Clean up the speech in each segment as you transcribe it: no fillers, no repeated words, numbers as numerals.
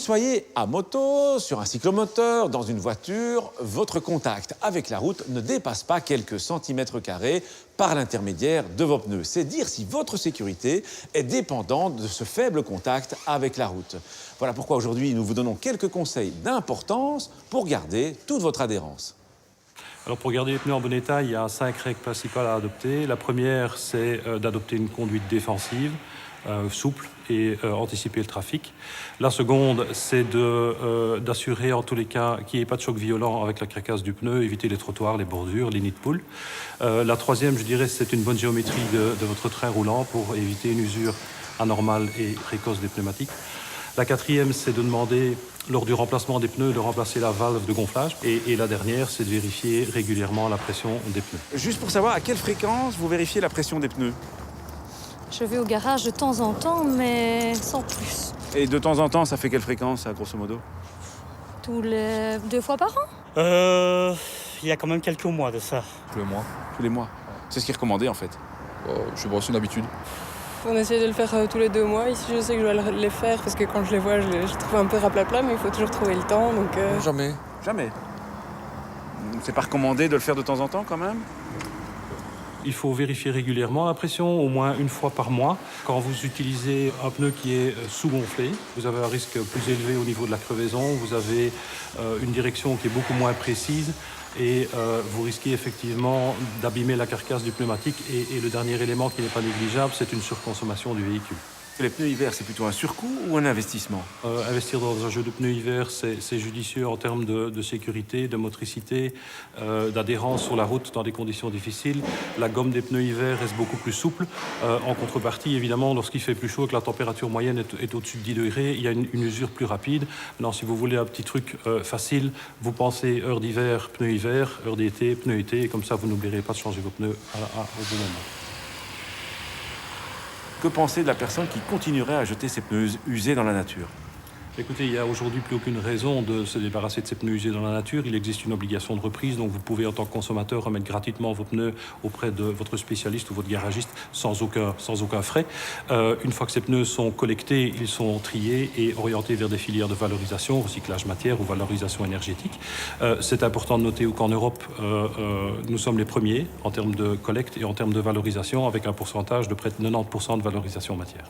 soyez à moto, sur un cyclomoteur, dans une voiture, votre contact avec la route ne dépasse pas quelques centimètres carrés par l'intermédiaire de vos pneus. C'est dire si votre sécurité est dépendante de ce faible contact avec la route. Voilà pourquoi aujourd'hui nous vous donnons quelques conseils d'importance pour garder toute votre adhérence. Alors pour garder les pneus en bon état, il y a 5 règles principales à adopter. La première, c'est d'adopter une conduite défensive, souple et anticiper le trafic. La seconde, c'est d'assurer en tous les cas qu'il n'y ait pas de choc violent avec la carcasse du pneu, éviter les trottoirs, les bordures, les nids de poules. La troisième, je dirais, c'est une bonne géométrie de votre train roulant pour éviter une usure anormale et précoce des pneumatiques. La quatrième, c'est de demander, lors du remplacement des pneus, de remplacer la valve de gonflage. Et la dernière, c'est de vérifier régulièrement la pression des pneus. Juste pour savoir à quelle fréquence vous vérifiez la pression des pneus? Je vais au garage de temps en temps, mais sans plus. Et de temps en temps, ça fait quelle fréquence, grosso modo? Tous les 2 fois par an? Il y a quand même quelques mois de ça. Tous les mois. Tous les mois. C'est ce qui est recommandé en fait. Je sais pas, c'est une habitude. On essaie de le faire tous les 2 mois. Ici, je sais que je dois les faire parce que quand je les vois, je trouve un peu raplapla, mais il faut toujours trouver le temps. Donc, Jamais. Jamais. C'est pas recommandé de le faire de temps en temps quand même? Il faut vérifier régulièrement la pression, au moins une fois par mois. Quand vous utilisez un pneu qui est sous-gonflé, vous avez un risque plus élevé au niveau de la crevaison, vous avez une direction qui est beaucoup moins précise et vous risquez effectivement d'abîmer la carcasse du pneumatique. Et le dernier élément qui n'est pas négligeable, c'est une surconsommation du véhicule. Les pneus hiver, c'est plutôt un surcoût ou un investissement? Investir dans un jeu de pneus hiver, c'est judicieux en termes de sécurité, de motricité, d'adhérence sur la route dans des conditions difficiles. La gomme des pneus hiver reste beaucoup plus souple. En contrepartie, évidemment, lorsqu'il fait plus chaud et que la température moyenne est au-dessus de 10 degrés, il y a une usure plus rapide. Maintenant, si vous voulez un petit truc facile, vous pensez heure d'hiver, pneus hiver, heure d'été, pneus été, et comme ça, vous n'oublierez pas de changer vos pneus au bon moment. Que penser de la personne qui continuerait à jeter ses pneus usés dans la nature? Écoutez, il n'y a aujourd'hui plus aucune raison de se débarrasser de ces pneus usés dans la nature. Il existe une obligation de reprise, donc vous pouvez en tant que consommateur remettre gratuitement vos pneus auprès de votre spécialiste ou votre garagiste sans aucun frais. Une fois que ces pneus sont collectés, ils sont triés et orientés vers des filières de valorisation, recyclage matière ou valorisation énergétique. C'est important de noter qu'en Europe, nous sommes les premiers en termes de collecte et en termes de valorisation, avec un pourcentage de près de 90% de valorisation matière.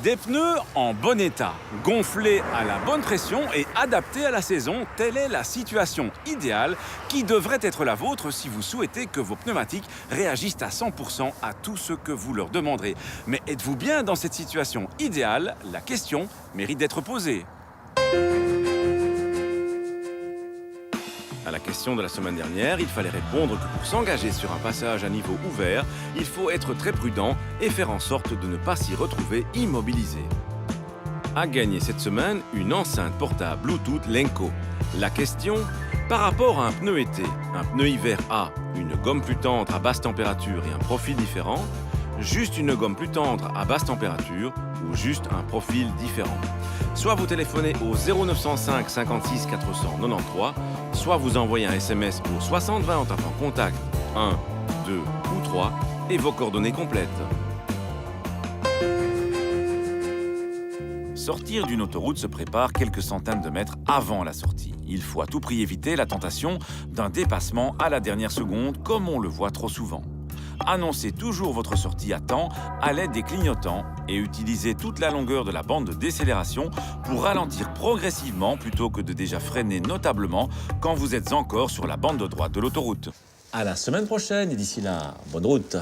Des pneus en bon état, gonflés à la bonne pression et adaptés à la saison, telle est la situation idéale qui devrait être la vôtre si vous souhaitez que vos pneumatiques réagissent à 100% à tout ce que vous leur demanderez. Mais êtes-vous bien dans cette situation idéale? La question mérite d'être posée. À la question de la semaine dernière, il fallait répondre que pour s'engager sur un passage à niveau ouvert, il faut être très prudent et faire en sorte de ne pas s'y retrouver immobilisé. A gagné cette semaine une enceinte portable Bluetooth Lenco. La question, par rapport à un pneu été, un pneu hiver a une gomme plus tendre à basse température et un profil différent, juste une gomme plus tendre à basse température ou juste un profil différent. Soit vous téléphonez au 0905 56 493, soit vous envoyez un SMS au 60 20 en tapant contact 1, 2 ou 3 et vos coordonnées complètes. Sortir d'une autoroute se prépare quelques centaines de mètres avant la sortie. Il faut à tout prix éviter la tentation d'un dépassement à la dernière seconde comme on le voit trop souvent. Annoncez toujours votre sortie à temps à l'aide des clignotants et utilisez toute la longueur de la bande de décélération pour ralentir progressivement plutôt que de déjà freiner notablement quand vous êtes encore sur la bande de droite de l'autoroute. À la semaine prochaine et d'ici là, bonne route!